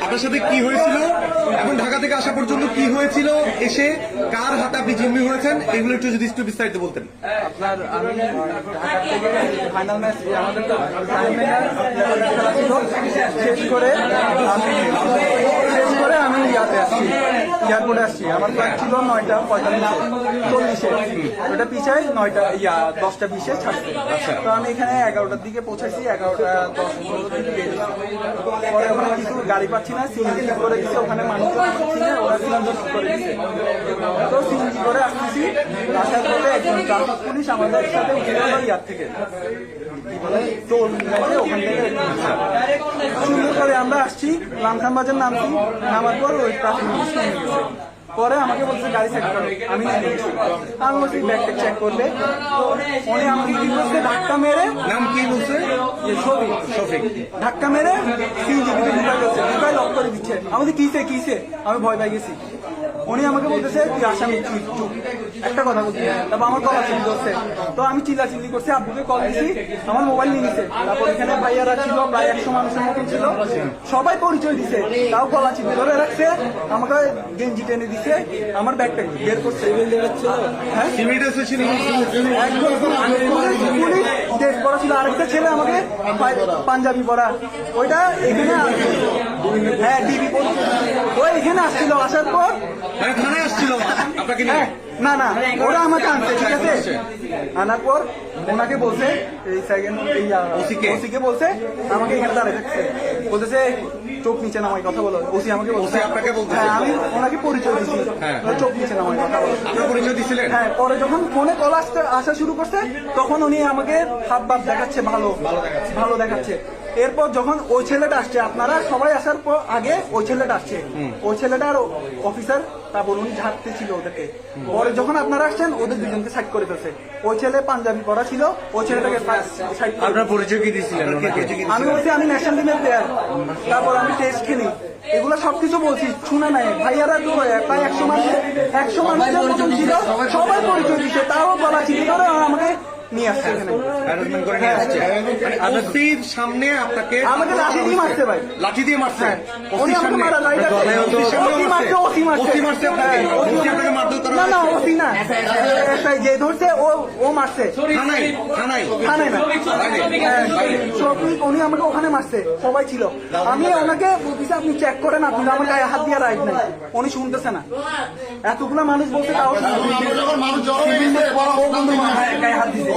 আপনার সাথে কি হয়েছিল, এখন ঢাকা থেকে আসা পর্যন্ত কি হয়েছিল, এসে কার হাতে আপনি জিম্মি হয়েছেন, এগুলো একটু বিস্তারিত বলতেন। আপনার আমি ঢাকা থেকে ফাইনাল ম্যাচ আমাদের তো শেষ করে আমি এয়ারপোর্টে আসছি। আমার ফ্লাইট ছিল 9:45-40-এ, ওটা পিছায় 10:20-এ ছাড়ছে। তো আমি এখানে 11টার দিকে পৌঁছাইছি, 11:10-15 দিকে বেরিয়েছি। পরে ওখানে কিছু গাড়ি পাচ্ছি না, সিএনজি করে দিচ্ছে, ওখানে মানুষজন পাচ্ছি না, ওরা সিলিন্ডার করে দিচ্ছে। তো সিএনজি করে আসতেছি, আসার পরে একজন ট্রাফিক পুলিশ আমাদের সাথে উঠে গেল ইয়ার থেকে, কি বলে টোল ওখান থেকে সুন্দর করে আমরা আসছি, লামখান বাজার নামছি, নামার পর ওই ট্রাফিক পুলিশ নেমে গেছে। পরে আমাকে বলছে গাড়ি চেক করো, আমি নেমে গেছি। আমি বলছি ব্যাগটা চেক করবে, উনি আমাকে কি বলছে ধাক্কা মেরে, নাম কি বলছে? শফিক ধাক্কা মেরে সিএনজি ঢুকাই লক করে দিচ্ছে। আমাদের কিসে আমি ভয় পাই গেছি। উনি আমাকে বলতেছে তুই আসামি, চুপ একটা কথা বলছি, তারপর আমার কলা চিল্লি করছে। তো আমি চিল্লাচিল্লি করছি, আব্বুকে কল দিছি, আমার মোবাইল নিয়ে নিছে। তারপর এখানে ভাইয়ারা ছিল, প্রায় 100 মানুষের মতন ছিল, সবাই পরিচয় দিছে, তাও কলা চিল্লি ধরে রাখছে, আমাকে গেঞ্জি টেনে দিছে, আমার ব্যাগটা বের করছে। হ্যাঁ পুলিশ ড্রেস পরা ছিল, আরেকটা ছেলে আমাকে পাঞ্জাবি পরা, ওইটা এখানে হ্যাঁ ডিবি ওই এখানে আসছিল। আসার পর থানায় আসছিল আপনাকে? না ওরা আমাকে আনছে, ঠিক আছে। আনার পর ওনাকে বলছে এই সেকেন্ড ওসিকে বলছে আমাকে এখানে দাঁড়িয়ে থাকছে, বলতেছে চোখ নিচে নামাই কথা বলো। ওসি আমাকে বলছে, আপনাকে বলছে? আমি ওনাকে পরিচয় দিচ্ছি, চোখ নিচে নামাই কথা বলো। আপনার পরিচয় দিছিলেন? হ্যাঁ। পরে যখন ফোনে কল আসা শুরু করছে, তখন উনি আমাকে হাব ভাব দেখাচ্ছে, ভালো দেখাচ্ছে। এরপর যখন ওই ছেলেটা আসছে, আপনারা সবাই আসার পর আগে ওই ছেলেটা আসছে, ওই ছেলেটার অফিসার, তারপর উনি ঝাড়তে ছিল ওদেরকে। পরে যখন আপনারা আসছেন, ওদের দুজনকে সাইড করে ফেলছে। ওই ছেলে পাঞ্জাবি পরা ছিল, ওই ছেলেটাকে সাইড। আপনার পরিচয় কি দিয়েছিলেন? আমি বলছি আমি ন্যাশনাল টিমের প্লেয়ার, তারপর আমি টেস্ট খেলি, এগুলো সবকিছু বলছি, শুনে নাই। ভাইয়ারা তো প্রায় 100 মানুষের মতন ছিল, সবাই পরিচয় দিচ্ছে, তাও বলা ছিল আমাকে নিয়ে আসছে এখানে। সামনে আপনাকে আমাকে লাঠি দিয়ে মারছে ভাই, লাঠি দিয়ে মারছে। না ওসি না, যে ধরছে ও মারছে, উনি আমাকে ওখানে মারছে, সবাই ছিল। আমি ওনাকে বলতেছি আপনি চেক করেন, আপনি আমার গায়ে হাত দিয়ে রাইট নাই, উনি শুনতেছে না। এতগুলো মানুষ বলছে, তাও গায়ে হাত দিচ্ছে।